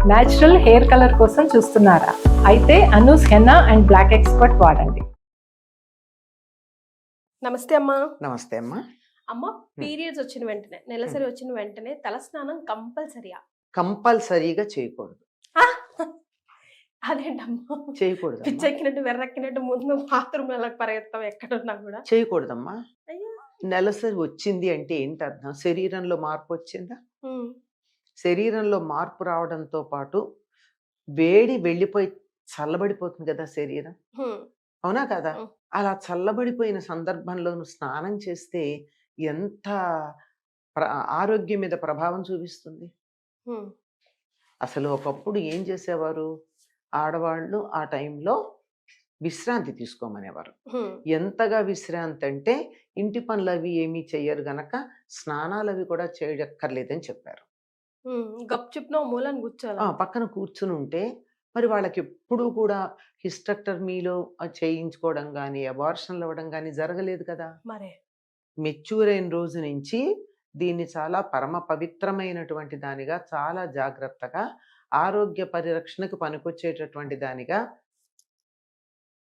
Natural hair colour కోసం చూస్తున్నారా? అయితే Anoos henna and black expert వాడండి. నమస్తే అమ్మా. నమస్తే అమ్మా. అమ్మ, పీరియడ్స్ వచ్చిన వెంటనే, నెలసరి వచ్చిన వెంటనే తలస్నానం కంపల్సరీయా? కంపల్సరీగా చేయకూడదు. అదేంటమ్మా, చేయకూడదు పిచ్చెక్కినట్టు వెర్రెక్కినట్టు ముందు బాత్రూమ్ ఎలా పరిగెత్తాం ఎక్కడున్నా కూడా? చేయకూడదమ్మా. అయ్యో. నెలసరి వచ్చింది అంటే ఏంటి అర్థం? శరీరంలో మార్పు వచ్చిందా? ఉమ్, శరీరంలో మార్పు రావడంతో పాటు వేడి వెళ్ళిపోయి చల్లబడిపోతుంది కదా శరీరం, ఉమ్, అవునా కదా? ఉమ్. అలా చల్లబడిపోయిన సందర్భంలో నువ్వు స్నానం చేస్తే ఎంత ఆరోగ్యం మీద ప్రభావం చూపిస్తుంది. ఉమ్, అసలు ఒకప్పుడు ఏం చేసేవారు ఆడవాళ్ళు? ఆ టైంలో విశ్రాంతి తీసుకోమనేవారు. ఉమ్, ఎంతగా విశ్రాంతి అంటే ఇంటి పనులు అవి ఏమీ చెయ్యరు గనక స్నానాలు అవి కూడా చేయక్కర్లేదని చెప్పారు. ఉమ్. గప్చుప్నో మూలని కూర్చోాలా? పక్కన కూర్చుని ఉంటే మరి వాళ్ళకి ఎప్పుడూ కూడా హిస్టెక్టమీలో చేయించుకోవడం కానీ అబార్షన్లు అవ్వడం కానీ జరగలేదు కదా. మరే. మెచ్యూర్ అయిన రోజు నుంచి దీన్ని చాలా పరమ పవిత్రమైనటువంటి దానిగా, చాలా జాగ్రత్తగా, ఆరోగ్య పరిరక్షణకు పనికొచ్చేటటువంటి దానిగా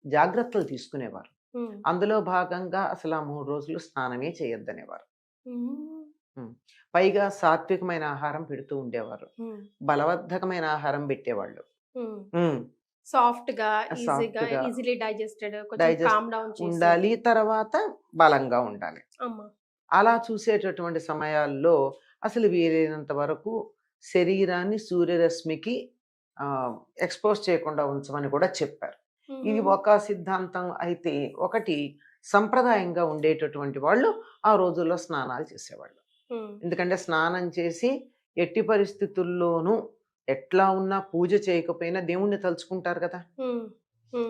జాగ్రత్తలు తీసుకునేవారు. ఉమ్, అందులో భాగంగా అసలు ఆ 3 రోజులు స్నానమే చేయొద్దనేవారు. ఉమ్, పైగా సాత్వికమైన ఆహారం పెడుతూ ఉండేవారు. ఉమ్, బలవర్ధకమైన ఆహారం పెట్టేవాళ్ళు. ఉమ్. సాఫ్ట్ గా, ఈజీగా, సాఫ్ట్గా ఈజీలీ డైజెస్టెడ్, కొంచెం డైజెస్ట్ కామ్ డౌన్ చేసి ఉండాలి, తర్వాత బలంగా ఉండాలి. అమ్మా. అలా చూసేటటువంటి సమయాల్లో అసలు వీలైనంత వరకు శరీరాన్ని సూర్యరశ్మికి ఎక్స్పోజ్ చేయకుండా ఉంచమని కూడా చెప్పారు. ఇది ఒక సిద్ధాంతం అయితే, ఒకటి సంప్రదాయంగా ఉండేటటువంటి వాళ్ళు ఆ రోజుల్లో స్నానాలు చేసేవాళ్ళు. ఎందుకంటే స్నానం చేసి ఎట్టి పరిస్థితుల్లోనూ ఎట్లా ఉన్నా పూజ చేయకపోయినా దేవుణ్ణి తలుచుకుంటారు కదా.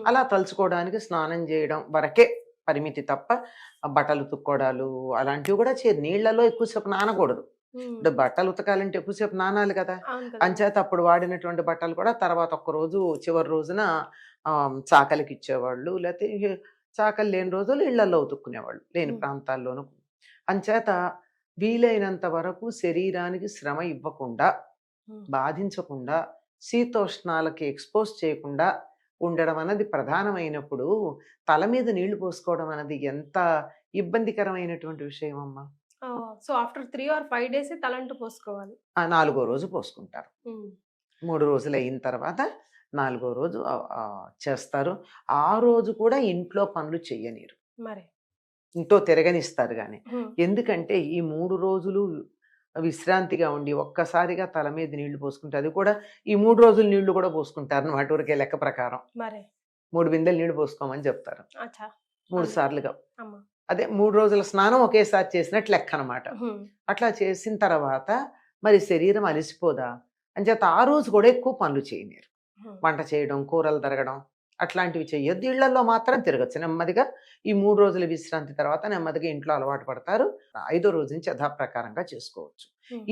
అలా తలుచుకోవడానికి స్నానం చేయడం వరకే పరిమితి తప్ప బట్టలు ఉతుక్కోవడాలు అలాంటివి కూడా నీళ్లలో ఎక్కువసేపు నానకూడదు. అంటే బట్టలు ఉతకాలంటే ఎక్కువసేపు నానాలి కదా. అంచేత అప్పుడు వాడినటువంటి బట్టలు కూడా తర్వాత ఒక్కరోజు చివరి రోజున చాకలికి ఇచ్చేవాళ్ళు, లేకపోతే చాకలి లేని రోజులు ఇళ్లలో ఉతుక్కునేవాళ్ళు, లేని ప్రాంతాల్లోనూ. అంచేత వీలైనంత వరకు శరీరానికి శ్రమ ఇవ్వకుండా, బాధించకుండా, శీతోష్ణాలకి ఎక్స్పోజ్ చేయకుండా ఉండడం అన్నది ప్రధానమైనప్పుడు తల మీద నీళ్లు పోసుకోవడం అనేది ఎంత ఇబ్బందికరమైనటువంటి విషయం అమ్మా. సో ఆఫ్టర్ 3 or 5 days తలంటు పోసుకోవాలి. 4వ రోజు పోసుకుంటారు. 3 రోజులు అయిన తర్వాత 4వ రోజు చేస్తారు. ఆ రోజు కూడా ఇంట్లో పనులు చెయ్యనీరు, మరి ఇంట్లో తిరగనిస్తారు కానీ. ఎందుకంటే ఈ 3 రోజులు విశ్రాంతిగా ఉండి ఒక్కసారిగా తల మీద నీళ్లు పోసుకుంటే, అది కూడా ఈ 3 రోజులు నీళ్లు కూడా పోసుకుంటారు అన్నమాట. ఊరికే లెక్క ప్రకారం 3 బిందెలు నీళ్లు పోసుకోమని చెప్తారు, 3 సార్లుగా. అదే 3 రోజుల స్నానం ఒకేసారి చేసినట్టు లెక్క అనమాట. అట్లా చేసిన తర్వాత మరి శరీరం అలసిపోదా అని చేత ఆ రోజు కూడా ఎక్కువ పనులు చేయలేరు. వంట చేయడం, కూరలు తరగడం అట్లాంటివి చెయ్యొద్దు. ఇళ్లలో మాత్రం తిరగచ్చు నెమ్మదిగా. ఈ 3 రోజుల విశ్రాంతి తర్వాత నెమ్మదిగా ఇంట్లో అలవాటు పడతారు. 5వ రోజు నుంచి యథాప్రకారంగా చేసుకోవచ్చు.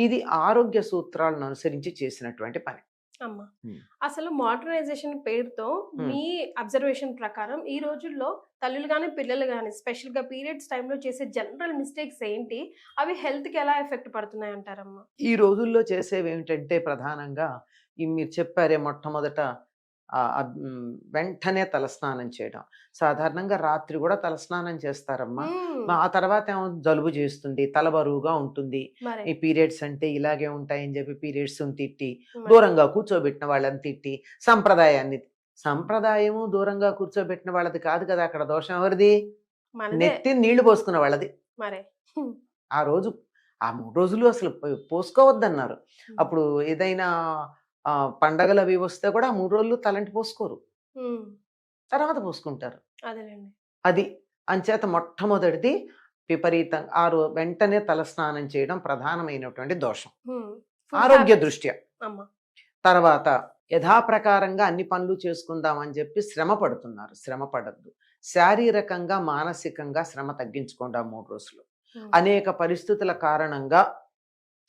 ఇది ఆరోగ్య సూత్రాలను అనుసరించి చేసినటువంటి పని. అమ్మా, అసలు మోడర్నైజేషన్ పేరుతో మీ అబ్జర్వేషన్ ప్రకారం ఈ రోజుల్లో తల్లులు కానీ పిల్లలు కానీ స్పెషల్ గా పీరియడ్స్ టైంలో చేసే జనరల్ మిస్టేక్స్ ఏంటి? అవి హెల్త్ కి ఎలా ఎఫెక్ట్ పడుతున్నాయి అంటారమ్మా? ఈ రోజుల్లో చేసేవి ఏమిటంటే ప్రధానంగా మీరు చెప్పారే, మొట్టమొదట వెంటనే తలస్నానం చేయడం. సాధారణంగా రాత్రి కూడా తలస్నానం చేస్తారమ్మా. ఆ తర్వాత ఏమో జలుబు చేస్తుంది, తల బరువుగా ఉంటుంది, ఈ పీరియడ్స్ అంటే ఇలాగే ఉంటాయని చెప్పి పీరియడ్స్ తిట్టి, దూరంగా కూర్చోబెట్టిన వాళ్ళని తిట్టి, సంప్రదాయము దూరంగా కూర్చోబెట్టిన వాళ్ళది కాదు కదా. అక్కడ దోషం ఎవరిది? నెత్తి నీళ్లు పోసుకున్న వాళ్ళది. ఆ రోజు ఆ 3 రోజులు అసలు పోసుకోవద్దన్నారు. అప్పుడు ఏదైనా పండగలు అవి వస్తే కూడా 3 రోజులు తలంటి పోసుకోరు, తర్వాత పోసుకుంటారు. అది అంచేత మొట్టమొదటిది విపరీతంగా వెంటనే తలస్నానం చేయడం ప్రధానమైనటువంటి దోషం ఆరోగ్య దృష్ట్యా. తర్వాత యథాప్రకారంగా అన్ని పనులు చేసుకుందామని చెప్పి శ్రమ పడుతున్నారు. శ్రమ పడద్దు. శారీరకంగా మానసికంగా శ్రమ తగ్గించుకోండి ఆ 3 రోజులు. అనేక పరిస్థితుల కారణంగా,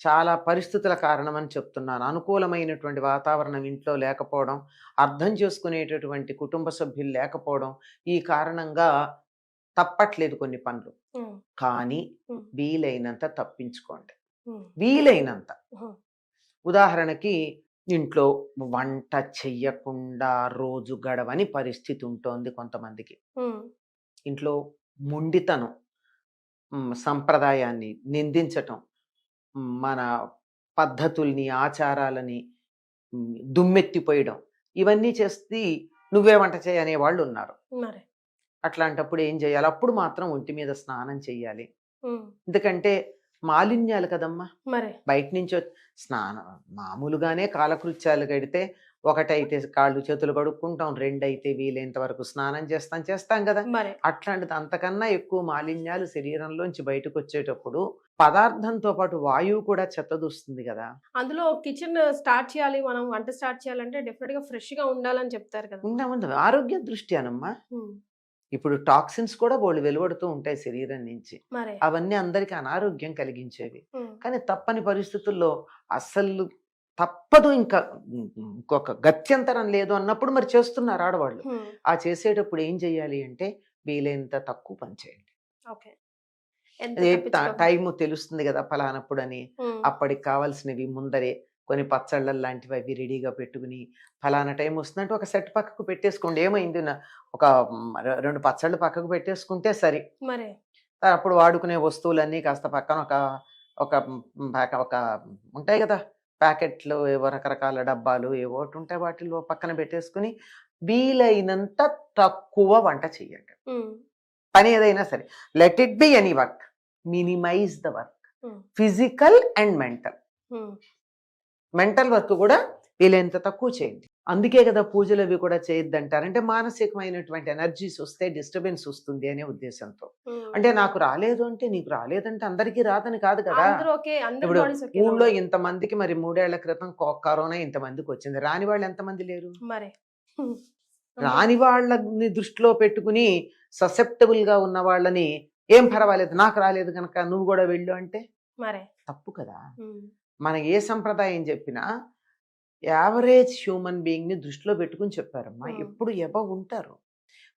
చాలా పరిస్థితుల కారణం అని చెప్తున్నాను, అనుకూలమైనటువంటి వాతావరణం ఇంట్లో లేకపోవడం, అర్థం చేసుకునేటటువంటి కుటుంబ సభ్యులు లేకపోవడం, ఈ కారణంగా తప్పట్లేదు కొన్ని పనులు. కానీ వీలైనంత తప్పించుకోండి, వీలైనంత. ఉదాహరణకి ఇంట్లో వంట చెయ్యకుండా రోజు గడవని పరిస్థితి ఉంటోంది కొంతమందికి. ఉమ్, ఇంట్లో మొండితనం, సంప్రదాయాన్ని నిందించటం, మన పద్ధతుల్ని, ఆచారాలని దుమ్మెత్తిపోయడం, ఇవన్నీ చేసి నువ్వే వంట చేయి అనేవాళ్ళు ఉన్నారు. మరి అట్లాంటప్పుడు ఏం చేయాలి? అప్పుడు మాత్రం ఒంటి మీద స్నానం చెయ్యాలి. ఉమ్, ఎందుకంటే మాలిన్యాలు కదమ్మా. మరి బయట నుంచి స్నానం మామూలుగానే కాలకృత్యాలు గడితే ఒకటైతే కాళ్ళు చేతులు కడుక్కుంటాం, రెండైతే వీలైనంత వరకు స్నానం చేస్తాం కదా. మరి అట్లాంటిది అంతకన్నా ఎక్కువ మాలిన్యాలు శరీరంలోంచి బయటకు వచ్చేటప్పుడు పదార్థంతో పాటు వాయువు కూడా చెత్తదూస్తుంది కదా. అందులో కిచెన్ స్టార్ట్ చేయాలి, మనం వంట స్టార్ట్ చేయాలంటే డెఫినెట్ గా ఫ్రెష్ గా ఉండాలని చెప్తారు కదా. ఉండదు ఆరోగ్య దృష్ట్యానమ్మా. ఉమ్, ఇప్పుడు టాక్సిన్స్ కూడా బోళ్ళు వెలువడుతూ ఉంటాయి శరీరం నుంచి. మరి అవన్నీ అందరికీ అనారోగ్యం కలిగించేవి. ఉమ్, కానీ తప్పని పరిస్థితుల్లో అస్సలు తప్పదు, ఇంకా ఇంకొక గత్యంతరం లేదు అన్నప్పుడు మరి చేస్తున్నారు ఆడవాళ్ళు. ఉమ్, ఆ చేసేటప్పుడు ఏం చెయ్యాలి అంటే వీలైనంత తక్కువ పని చేయండి. ఓకే. ఎంత అదే తప్పించుకోవాలి? టైము తెలుస్తుంది కదా ఫలానప్పుడు అని. ఉమ్, అప్పటికి కావాల్సినవి ముందరే కొన్ని పచ్చళ్ళ లాంటివి అవి రెడీగా పెట్టుకుని ఫలానా టైం వస్తుందంటే ఒక సెట్ పక్కకు పెట్టేసుకోండి. ఏమైంది ఒక 2 పచ్చళ్ళు పక్కకు పెట్టేసుకుంటే సరి. మరి అప్పుడు వాడుకునే వస్తువులన్నీ కాస్త పక్కన ఒక ఒక ఒక ఉంటాయి కదా ప్యాకెట్లు, ఏవో రకరకాల డబ్బాలు ఏవో ఒకటి ఉంటాయి, వాటిలో పక్కన పెట్టేసుకుని వీలైనంత తక్కువ వంట చెయ్యండి. ఉమ్, పని ఏదైనా సరే, let it be any work, minimize the work, um, physical and mental. Um, mental work కూడా వీలైనంత తక్కువ చేయండి. అందుకే కదా పూజలు అవి కూడా చేయొద్దంటారు. అంటే మానసికమైనటువంటి ఎనర్జీస్ వస్తే డిస్టర్బెన్స్ వస్తుంది అనే ఉద్దేశంతో. ఉమ్. అంటే నాకు రాలేదు అంటే నీకు రాలేదంటే అందరికీ రాదని కాదు కదా. అందరూ ఓకే, అందరి ఇప్పుడు బాడీస్ ఓకే ఊళ్ళో ఇంతమందికి మరి 3 ఏళ్ల క్రితం కరోనా ఇంతమందికి వచ్చింది, రాని వాళ్ళు ఎంతమంది లేరు? మరి రాని వాళ్ళని దృష్టిలో పెట్టుకుని ససెప్టబుల్ గా ఉన్న వాళ్ళని ఏం పర్వాలేదు నాకు రాలేదు కనుక నువ్వు కూడా వెళ్ళు అంటే మరి తప్పు కదా. ఉమ్, మన ఏ సంప్రదాయం చెప్పినా యావరేజ్ హ్యూమన్ బీయింగ్ ని దృష్టిలో పెట్టుకుని చెప్పారమ్మా. Hmm. ఎప్పుడు ఎబవ్ ఉంటారు,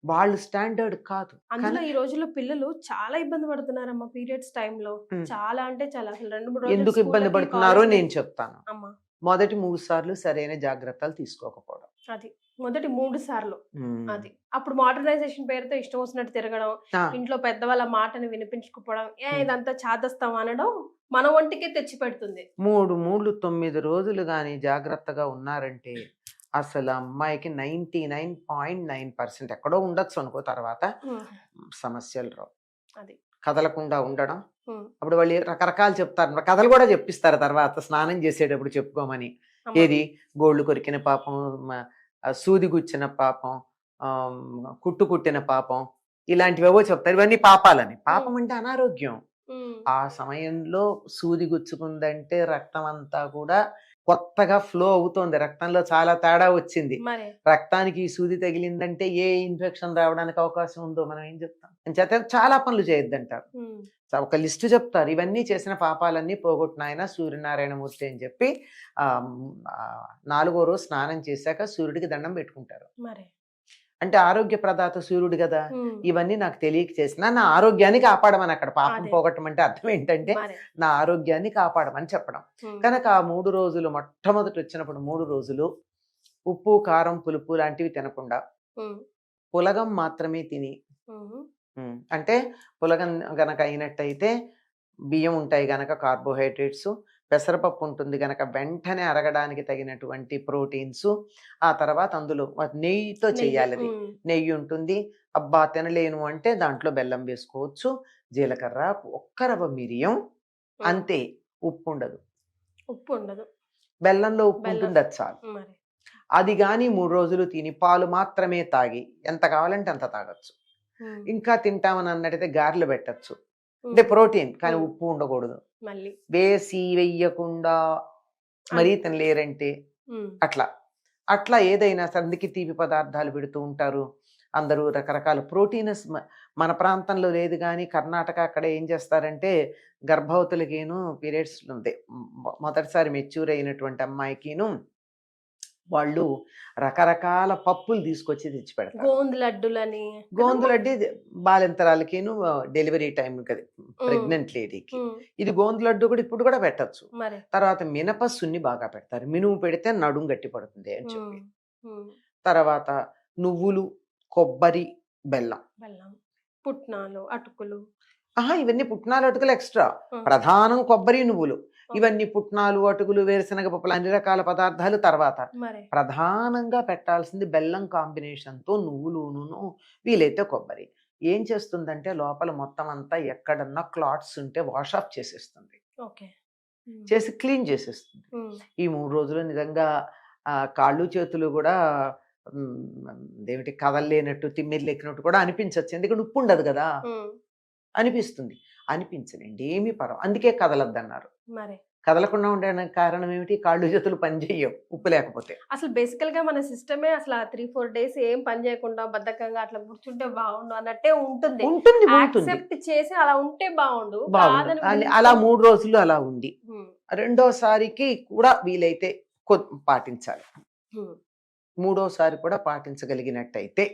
వాళ్ళు స్టాండర్డ్ కాదు. అందులో ఈ రోజుల్లో పిల్లలు చాలా ఇబ్బంది పడుతున్నారమ్మా పీరియడ్స్ టైంలో. ఉమ్. చాలా అంటే చాలా, అసలు 2-3 రోజులు ఎందుకు ఇబ్బంది స్కూళ్ళకి, పడుతున్నారో కాలేజ్కి- నేను చెప్తాను. అమ్మా మొదటి 3 సార్లు సరైన జాగ్రత్తలు తీసుకోకపోవడం. అది మొదటి 3 సార్లు ఉమ్. అది. అప్పుడు మోడర్నైజేషన్ పేరుతో ఇష్టం వచ్చినట్టు తిరగడం, ఆ, ఇంట్లో పెద్దవాళ్ళ మాటని వినిపించుకోవడం, ఇదంతా చాదస్తాం అనడం మన ఒంటికే తెచ్చి పెడుతుంది. 9 రోజులు కానీ జాగ్రత్తగా ఉన్నారంటే అసలు అమ్మాయికి 99.9% ఎక్కడో ఉండొచ్చు అనుకో, తర్వాత ఉమ్, సమస్యలు రావు. అది కదలకుండా ఉండడం. ఉమ్, అప్పుడు వాళ్ళు రకరకాలు చెప్తారు, కథలు కూడా చెప్పిస్తారు తర్వాత స్నానం చేసేటప్పుడు చెప్పుకోమని. అమ్మా. ఏది గోళ్ళు కొరికిన పాపం, సూది గుచ్చిన పాపం, కుట్టు కుట్టిన పాపం, ఇలాంటివేవో చెప్తారు. ఇవన్నీ పాపాలని. పాపం అంటే అనారోగ్యం. ఉమ్, ఆ సమయంలో సూది గుచ్చుకుందంటే రక్తం అంతా కూడా కొత్తగా ఫ్లో అవుతోంది, రక్తంలో చాలా తేడా వచ్చింది. మరి రక్తానికి ఈ సూది తగిలిందంటే ఏ ఇన్ఫెక్షన్ రావడానికి అవకాశం ఉందో మనం ఏం చెప్తాం. చేత చాలా పనులు చేయొద్దంటారు. ఉమ్, ఒక లిస్టు చెప్తారు, ఇవన్నీ చేసిన పాపాలన్నీ పోగొట్టిన ఆయన సూర్యనారాయణమూర్తి అని చెప్పి 4వ రోజు స్నానం చేశాక సూర్యుడికి దండం పెట్టుకుంటారు. మరి అంటే ఆరోగ్య ప్రదాత సూర్యుడు కదా. ఉమ్, ఇవన్నీ నాకు తెలియక చేసిన నా ఆరోగ్యాన్ని కాపాడమని. అక్కడ పాపం అదే. పోగొట్టమంటే అర్థం ఏంటంటే మరి నా ఆరోగ్యాన్ని కాపాడమని చెప్పడం. ఉమ్, కనుక ఆ 3 రోజులు, మొట్టమొదటి వచ్చినప్పుడు 3 రోజులు ఉప్పు కారం పులుపు లాంటివి తినకుండా ఉమ్, పులగం మాత్రమే తిని, ఉమ్, అంటే పులగం గనక అయినట్టయితే బియ్యం ఉంటాయి గనక కార్బోహైడ్రేట్స్, పెసరపప్పు ఉంటుంది గనక వెంటనే అరగడానికి తగినటువంటి ప్రోటీన్స్, ఆ తర్వాత అందులో నెయ్యితో చేయాలి. అది ఉమ్, నెయ్యి ఉంటుంది. అబ్బా తినలేను అంటే దాంట్లో బెల్లం వేసుకోవచ్చు, జీలకర్ర, ఒక్క రవ్వ మిరియం, ఉమ్. అంతే. ఉప్పు ఉండదు. ఉప్పు ఉండదు. బెల్లంలో ఉప్పు బెల్లం. ఉంటుంది, అది చాలు. మరి అది కానీ 3 రోజులు తిని పాలు మాత్రమే తాగి ఎంత కావాలంటే అంత తాగొచ్చు. ఉమ్, ఇంకా తింటామని అన్నట్టయితే గారెలు పెట్టచ్చు, ఉమ్, అంటే ప్రోటీన్, కానీ ఉమ్. ఉప్పు ఉండకూడదు. మళ్ళీ వేసి వెయ్యకుండా మరీ తినలేరంటే ఉమ్, అట్లా ఏదైనా సందికి తీపి పదార్థాలు పెడుతూ ఉంటారు అందరూ, రకరకాల ప్రోటీన్స్. మన ప్రాంతంలో లేదు కానీ కర్ణాటక అక్కడ ఏం చేస్తారంటే గర్భవతులకిను పీరియడ్స్ ఉంది మొదటిసారి మెచ్యూర్ అయినటువంటి అమ్మాయికిను వాళ్ళు రకరకాల పప్పులు తీసుకొచ్చి తెచ్చి పెడతారు. గోంద లడ్డులని గోందులడ్డి బాలింతరాలకిను డెలివరీ టైం కదా, ప్రెగ్నెంట్ లేడీకి. ఇది గోందు లడ్డు కూడా ఇప్పుడు కూడా పెట్టచ్చు. మరి తర్వాత మినప సున్ని బాగా పెడతారు, మినుము పెడితే నడుం గట్టి పడుతుంది అని చెప్పి. ఉమ్, తర్వాత నువ్వులు, కొబ్బరి, బెల్లం. బెల్లం, పుట్నాలు, అటుకులు. ఇవన్నీ పుట్నాలు, అటుకులు ఎక్స్ట్రా. ఉమ్, ప్రధానం కొబ్బరి, నువ్వులు. ఓకే. ఇవన్నీ పుట్నాలు, అటుకులు, వేరుశనగ పప్పులు, అన్ని రకాల పదార్థాలు తర్వాత. మరి ప్రధానంగా పెట్టాల్సింది బెల్లం కాంబినేషన్తో నువ్వులును, వీలైతే కొబ్బరి. ఏం చేస్తుందంటే లోపల మొత్తం అంతా ఎక్కడన్నా క్లాట్స్ ఉంటే వాష్ ఆఫ్ చేసేస్తుంది, ఓకే. చేసి క్లీన్ చేసేస్తుంది. ఈ 3 రోజులు నిజంగా కాళ్ళు చేతులు కూడా ఏమిటి కదలలేనట్టు, తిమ్మిర్లు ఎక్కినట్టు కూడా అనిపించవచ్చు, ఎందుకంటే ఉప్పు ఉండదు కదా, అనిపిస్తుంది. అనిపించనండి, ఏమీ పర్వాలేదు, అందుకే కదలద్దన్నారు. మరి కదలకుండా ఉండడానికి కారణం ఏమిటి? కాళ్ళు చేతులు పనిచేయవు ఉప్పు లేకపోతే. అసలు బేసికల్ గా మన సిస్టమే అసలు 3-4 డేస్ ఏం పని చేయకుండా బద్ధకంగా అట్లా కూర్చుంటే బాగుండు అన్నట్టే ఉంటుంది. ఉంటుంది యాక్సెప్ట్ చేసి అలా ఉంటే బాగుండు. బాగుంటుంది. కాదని అలా 3 రోజులు అలా ఉండి ఉమ్, రెండోసారికి కూడా వీలైతే పాటించాలి. ఉమ్, మూడోసారి కూడా పాటించగలిగినట్టయితే,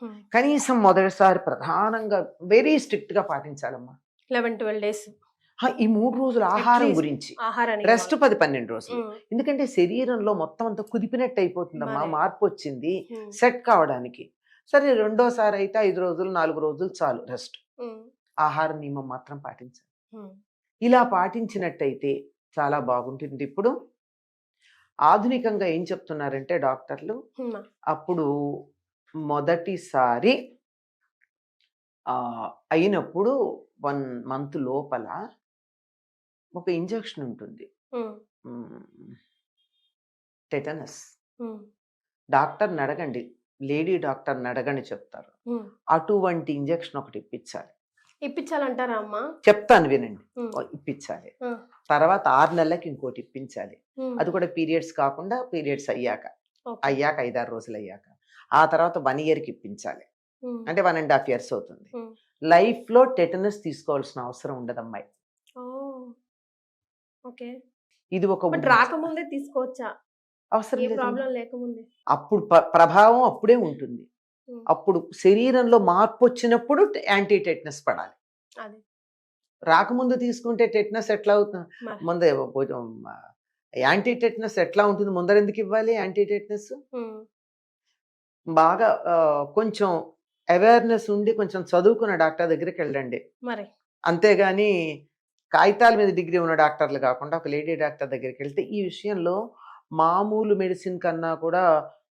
ఉమ్. కనీసం మొదటిసారి ప్రధానంగా వెరీ స్ట్రిక్ట్ గా పాటించాలమ్మా. 11-12 డేస్ ఈ 3 రోజులు ఆహారం least గురించి, ఆహారానికి రెస్ట్ 10-12 రోజులు. ఉమ్, ఎందుకంటే శరీరంలో మొత్తం అంతా కుదిపినట్టు అయిపోతుందమ్మా, మరి. మార్పు వచ్చింది ఉమ్, సెట్ కావడానికి. సరే రెండోసారి అయితే 5 రోజులు 4 రోజులు చాలు రెస్ట్. ఉమ్, ఆహార నియమం మాత్రం పాటించాలి. ఉమ్, ఇలా పాటించినట్టయితే చాలా బాగుంటుంది. ఇప్పుడు ఆధునికంగా ఏం చెప్తున్నారంటే డాక్టర్లు, ఉమ్, అప్పుడు మొదటిసారి అయినప్పుడు 1 month లోపల ఒక ఇంజెక్షన్ ఉంటుంది, ఉమ్, టెటనస్. ఉమ్, డాక్టర్ని అడగండి, లేడీ డాక్టర్ని అడగండి చెప్తారు. ఉమ్. అటువంటి ఇంజెక్షన్ ఒకటి ఇప్పించాలి. ఇప్పించాలంటారా అమ్మా? చెప్తాను వినండి. ఉమ్, ఇప్పించాలి. ఉమ్, తర్వాత 6 నెలలకి ఇంకోటి ఇప్పించాలి. ఉమ్, అది కూడా పీరియడ్స్ కాకుండా పీరియడ్స్ అయ్యాక ఓకే. 5-6 రోజులు అయ్యాక. ఆ తర్వాత 1 yearకి ఇప్పించాలి, ఉమ్, అంటే 1.5 years అవుతుంది. ఉమ్. లైఫ్ లో టెటనస్ తీసుకోవాల్సిన అవసరం ఉండదు అమ్మాయి. ఓ, ఓకే. ఇది ఒక బట్ రాకముందే తీసుకోవచ్చా? అవసరం ఏ లేదు. ప్రాబ్లం లేకముందే? అప్పుడు ప్రభావం అప్పుడే ఉంటుంది. ఉమ్, అప్పుడు శరీరంలో మార్పు వచ్చినప్పుడు యాంటీ టెటనస్ పడాలి. అది రాకముందు తీసుకుంటే టెటనస్ ఎట్లా అవుతుంది? మరి. ముందే యాంటీ టెటనస్ ఎట్లా ఉంటుంది? ముందర ఎందుకు ఇవ్వాలి యాంటీ టెటనస్? ఉమ్, బాగా కొంచెం అవేర్నెస్ ఉండి కొంచెం చదువుకున్న డాక్టర్ దగ్గరికి వెళ్ళండి. మరి అంతేగాని కాగితాల మీద డిగ్రీ ఉన్న డాక్టర్లు కాకుండా ఒక లేడీ డాక్టర్ దగ్గరికి వెళ్తే ఈ విషయంలో మామూలు మెడిసిన్ కన్నా కూడా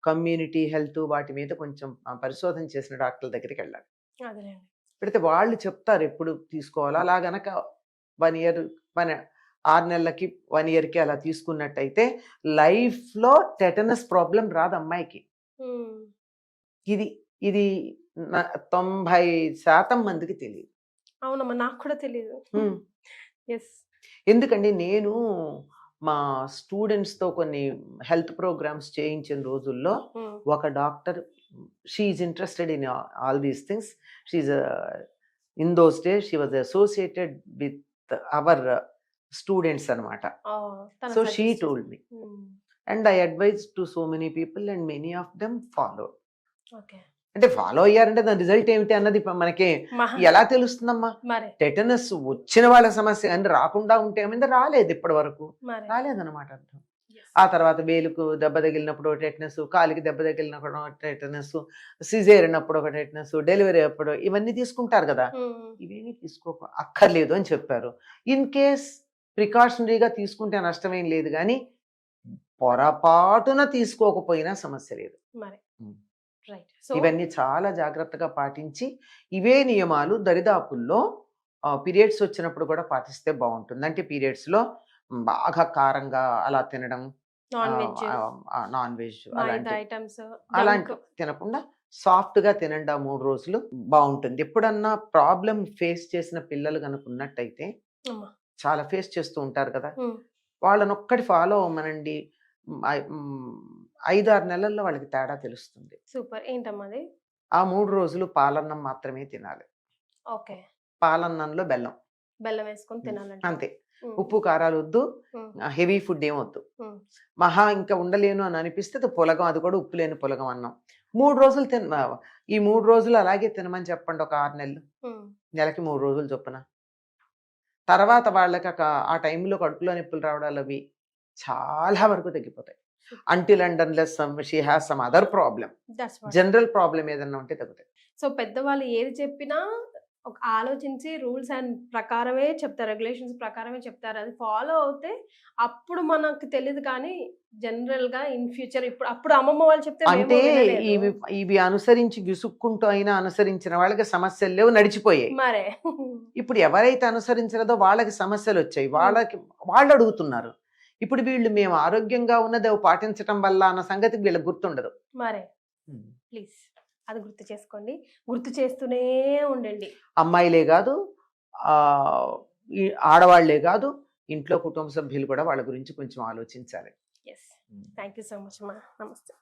కమ్యూనిటీ హెల్త్ వాటి మీద కొంచెం పరిశోధన చేసిన డాక్టర్ల దగ్గరికి వెళ్ళాలి. అదేలేండి. పెడితే వాళ్ళు చెప్తారు ఎప్పుడు తీసుకోవాలో. అలా గనక 1 year 6 నెలలకి 1 yearకి అలా తీసుకున్నట్టయితే లైఫ్లో టెటనస్ ప్రాబ్లం రాదు అమ్మాయికి. ఉమ్, ఇది ఇది 90% మందికి తెలియదు. అవునమ్మా, నాకు కూడా తెలియదు. ఎస్. ఎందుకంటే నేను మా స్టూడెంట్స్తో కొన్ని హెల్త్ ప్రోగ్రామ్స్ చేయించిన రోజుల్లో ఒక doctor, she is interested in all these things. She in those days she was associated with our students అనమాట. So she told me and I advise to so many people and many of them follow. Okay. అంటే follow అయ్యారంటే దాని result ఏమిటి అన్నది మనకి ఎలా తెలుస్తుందమ్మా? మరి tetanus వచ్చిన వాళ్ళ సమస్య అని రాకుండా ఉంటే ఏమైంది? రాలేదు, ఇప్పటి వరకు రాలేదన్నమాట అర్థం. ఆ తర్వాత వేలుకు దెబ్బ తగిలినప్పుడు టెటనస్, కాలికి దెబ్బ తగిలినప్పుడు టెటనస్, సిజేరియన్ అప్పుడు ఒక టెటనస్, డెలివరీ అప్పుడు ఇవన్నీ తీసుకుంటారు కదా. ఇవేమీ అక్కర్లేదు అని చెప్పారు. ఇన్ కేస్ ప్రికాషనరీగా తీసుకుంటే నష్టమేం లేదు, కానీ పొరపాటున తీసుకోకపోయినా సమస్య లేదు. ఇవన్నీ చాలా జాగ్రత్తగా పాటించి ఇవే నియమాలు దరిదాపుల్లో పీరియడ్స్ వచ్చినప్పుడు కూడా పాటిస్తే బాగుంటుంది. అంటే పీరియడ్స్ లో బాగా కారంగా అలా తినడం, నాన్ వెజ్ అలాంటి తినకుండా సాఫ్ట్ గా తినండి. 3 రోజులు బాగుంటుంది. ఎప్పుడన్నా ప్రాబ్లం ఫేస్ చేసిన పిల్లలు కనుక ఉన్నట్టయితే, చాలా ఫేస్ చేస్తూ ఉంటారు కదా, వాళ్ళని ఒక్కటి ఫాలో అవ్వమనండి. 5-6 నెలల్లో వాళ్ళకి తేడా తెలుస్తుంది. సూపర్. ఏంటమ్మా అది? ఆ 3 రోజులు పాలన్నం మాత్రమే తినాలి. ఓకే. పాలన్నంలో బెల్లం వేసుకొని తినాలంటే అంతే. ఉప్పు కారాలు వద్దు, హెవీ ఫుడ్ ఏమొద్దు. మహా ఇంకా ఉండలేను అని అనిపిస్తే అది పులగం, అది కూడా ఉప్పు లేని పులగం అన్నం 3 రోజులు ఈ 3 రోజులు అలాగే తినమని చెప్పండి. ఒక 6 నెలలు, నెలకి 3 రోజులు చొప్పున. తర్వాత వాళ్ళకి ఆ టైంలో కడుపులో నొప్పులు రావడాలు అవి చాలా వరకు తగ్గిపోతాయి. Until and unless she has some other problem, general problem ఏదన్నా ఉంటే తగ్గుతాయి. సో పెద్దవాళ్ళు ఏది చెప్పినా ఒక ఆలోచించి రూల్స్ అండ్ ప్రకారమే చెప్తారు, రెగ్యులేషన్స్ ప్రకారమే చెప్తారు. అది ఫాలో అవుతే అప్పుడు మనకు తెలియదు, కానీ జనరల్ గా ఇన్ ఫ్యూచర్ అప్పుడు అమ్మమ్మ వాళ్ళు చెప్తే అంటే ఇవి అనుసరించి విసుక్కుంటూ అయినా అనుసరించిన వాళ్ళకి సమస్యలు లేవు, నడిచిపోయాయి. మరే ఇప్పుడు ఎవరైతే అనుసరించలేదో వాళ్ళకి సమస్యలు వచ్చాయి, వాళ్ళు అడుగుతున్నారు. ఇప్పుడు వీళ్ళు మేము ఆరోగ్యంగా ఉన్నది అవి పాటించడం వల్ల అన్న సంగతి వీళ్ళకి గుర్తుండదు. మరే ప్లీజ్ అది గుర్తు చేసుకోండి, గుర్తు చేస్తూనే ఉండండి. అమ్మాయిలే కాదు, ఆడవాళ్లే కాదు, ఇంట్లో కుటుంబ సభ్యులు కూడా వాళ్ళ గురించి కొంచెం ఆలోచించాలి. Yes, thank you so much అమ్మా. నమస్తే.